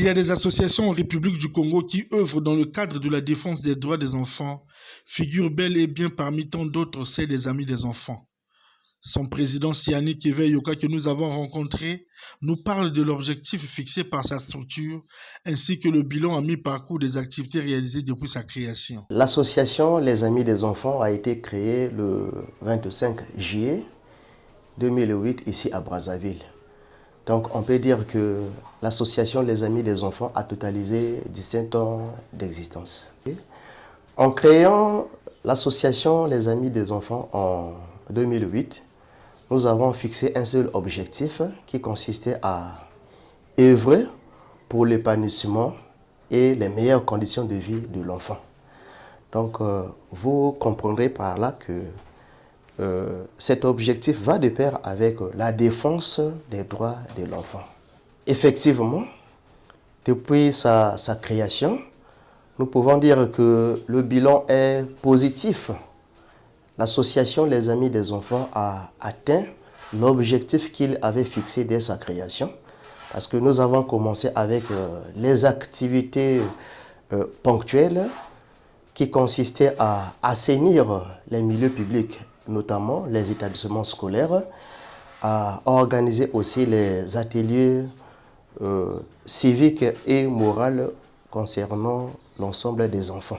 y a des associations en République du Congo qui œuvrent dans le cadre de la défense des droits des enfants, figure bel et bien parmi tant d'autres celle des Amis des enfants. Son président Siani Keve-Yoka que nous avons rencontré nous parle de l'objectif fixé par sa structure ainsi que le bilan à mi-parcours des activités réalisées depuis sa création. L'association Les Amis des enfants a été créée le 25 juillet 2008 ici à Brazzaville. Donc on peut dire que l'association Les Amis des enfants a totalisé 17 ans d'existence. En créant l'association Les Amis des enfants en 2008, nous avons fixé un seul objectif qui consistait à œuvrer pour l'épanouissement et les meilleures conditions de vie de l'enfant. Donc vous comprendrez par là que cet objectif va de pair avec la défense des droits de l'enfant. Effectivement, depuis sa création, nous pouvons dire que le bilan est positif. L'association Les Amis des enfants a atteint l'objectif qu'il avait fixé dès sa création. Parce que nous avons commencé avec les activités ponctuelles qui consistaient à assainir les milieux publics, notamment les établissements scolaires, à organiser aussi les ateliers civiques et moraux concernant l'ensemble des enfants.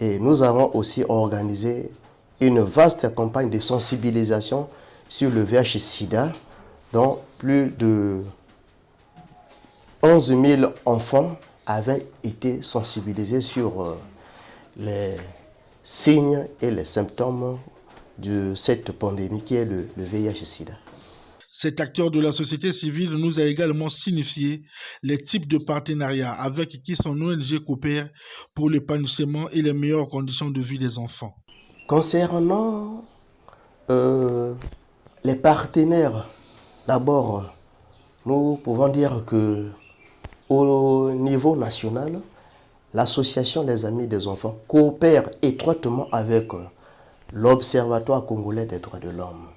Et nous avons aussi organisé une vaste campagne de sensibilisation sur le VIH-Sida, dont plus de 11 000 enfants avaient été sensibilisés sur les signes et les symptômes de cette pandémie qui est le VIH-Sida. Cet acteur de la société civile nous a également signifié les types de partenariats avec qui son ONG coopère pour l'épanouissement et les meilleures conditions de vie des enfants. Concernant les partenaires, d'abord, nous pouvons dire que au niveau national, l'association Les Amis des enfants coopère étroitement avec l'Observatoire congolais des droits de l'homme.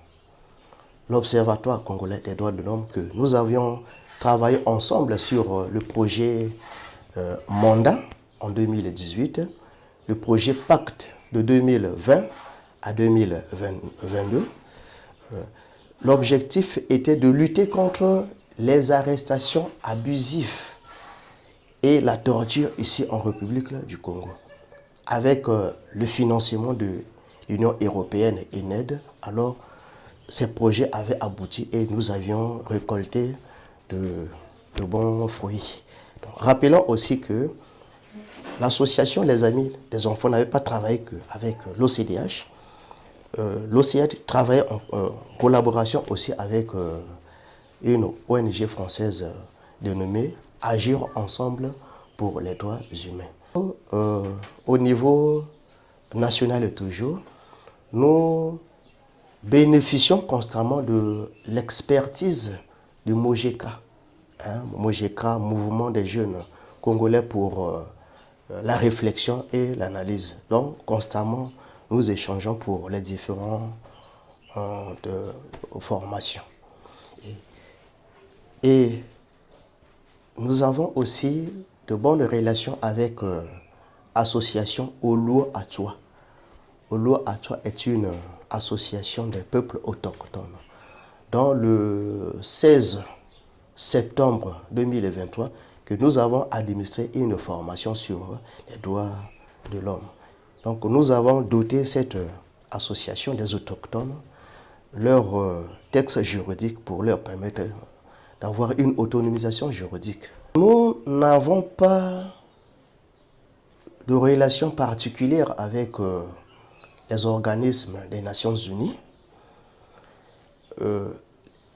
L'Observatoire congolais des droits de l'homme que nous avions travaillé ensemble sur le projet Mandat en 2018, le projet Pacte de 2020 à 2022. L'objectif était de lutter contre les arrestations abusives et la torture ici en République du Congo. Avec le financement de l'Union européenne et NED, alors ces projets avaient abouti et nous avions récolté de bons fruits. Donc, rappelons aussi que l'association Les Amis des enfants n'avait pas travaillé qu'avec l'OCDH. L'OCDH travaillait en collaboration aussi avec une ONG française dénommée Agir ensemble pour les droits humains. Au niveau national toujours, nous bénéficions constamment de l'expertise du MOGECA. MOGECA, Mouvement des jeunes congolais pour la réflexion et l'analyse. Donc constamment, nous échangeons pour les différentes formations. Et nous avons aussi de bonnes relations avec l'association Oluo Achua. Oluo Achua est une association des peuples autochtones. Dans le 16 septembre 2023, que nous avons administré une formation sur les droits de l'homme. Donc nous avons doté cette association des autochtones leur texte juridique pour leur permettre d'avoir une autonomisation juridique. Nous n'avons pas de relation particulière avec les organismes des Nations Unies,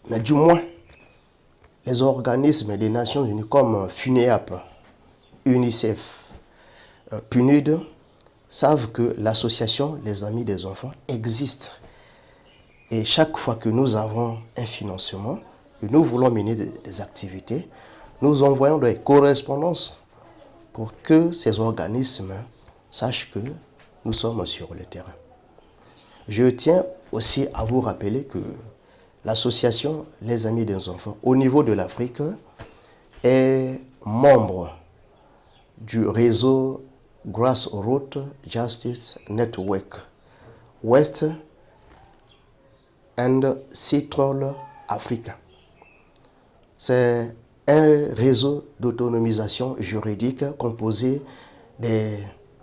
mais du moins les organismes des Nations Unies comme FUNEAP, UNICEF, PNUD savent que l'association Les Amis des enfants existe. Et chaque fois que nous avons un financement, que nous voulons mener des activités, nous envoyons des correspondances pour que ces organismes sachent que nous sommes sur le terrain. Je tiens aussi à vous rappeler que l'association Les Amis des enfants, au niveau de l'Afrique, est membre du réseau Grassroots Justice Network West and Central Africa. C'est un réseau d'autonomisation juridique composé des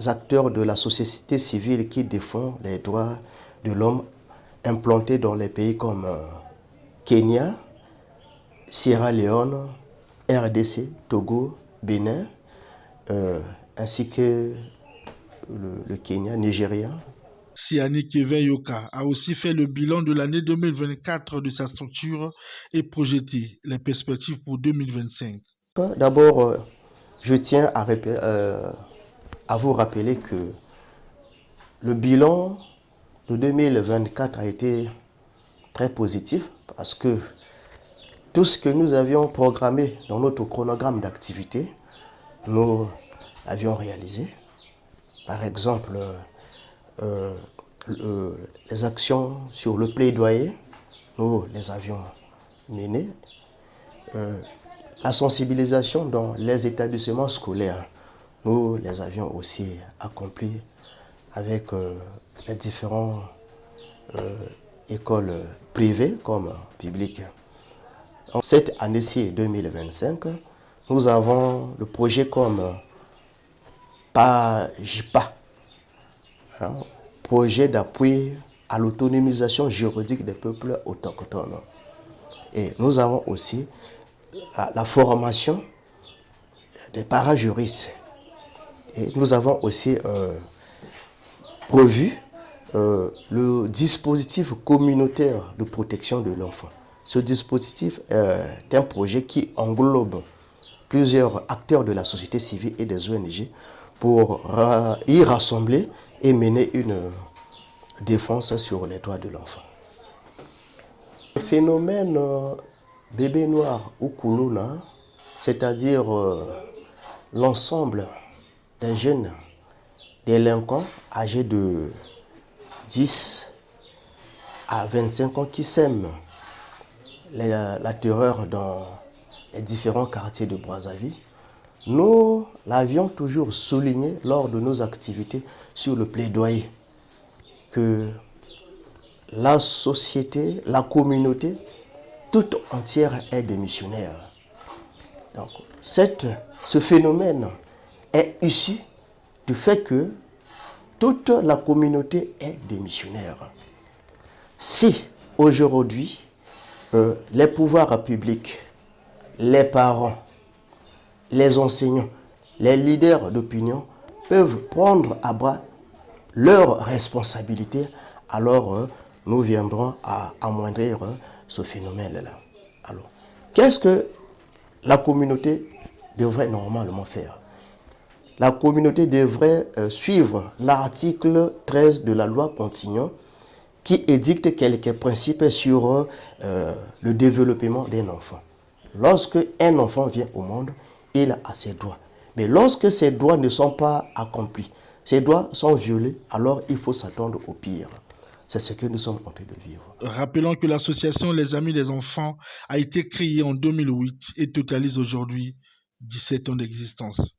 acteurs de la société civile qui défendent les droits de l'homme implantés dans les pays comme Kenya, Sierra Leone, RDC, Togo, Bénin, ainsi que le Kenya, Nigeria. Siani Kevin Yoka a aussi fait le bilan de l'année 2024 de sa structure et projeté les perspectives pour 2025. D'abord, je tiens à vous rappeler que le bilan de 2024 a été très positif parce que tout ce que nous avions programmé dans notre chronogramme d'activité, nous l'avions réalisé. Par exemple, les actions sur le plaidoyer, nous les avions menées. La sensibilisation dans les établissements scolaires, nous les avions aussi accomplies avec les différentes écoles privées comme publiques. En cette année-ci 2025, nous avons le projet comme PAJPA, projet d'appui à l'autonomisation juridique des peuples autochtones. Et nous avons aussi la formation des parajuristes. Et nous avons aussi prévu le dispositif communautaire de protection de l'enfant. Ce dispositif est un projet qui englobe plusieurs acteurs de la société civile et des ONG pour y rassembler et mener une défense sur les droits de l'enfant. Le phénomène bébé noir ou Kuluna, c'est-à-dire l'ensemble des jeunes délinquants âgés de 10 à 25 ans qui sèment la terreur dans les différents quartiers de Brazzaville, nous l'avions toujours souligné lors de nos activités sur le plaidoyer que la société, la communauté toute entière est démissionnaire. Donc, ce phénomène est issu du fait que toute la communauté est démissionnaire. Si aujourd'hui, les pouvoirs publics, les parents, les enseignants, les leaders d'opinion peuvent prendre à bras leurs responsabilités, alors nous viendrons à amoindrir ce phénomène-là. Alors, qu'est-ce que la communauté devrait normalement faire? La communauté devrait suivre l'article 13 de la loi Pontignon qui édicte quelques principes sur le développement d'un enfant. Lorsque un enfant vient au monde, il a ses droits. Mais lorsque ces droits ne sont pas accomplis, ces droits sont violés, alors il faut s'attendre au pire. C'est ce que nous sommes en train de vivre. Rappelons que l'association Les Amis des Enfants a été créée en 2008 et totalise aujourd'hui 17 ans d'existence.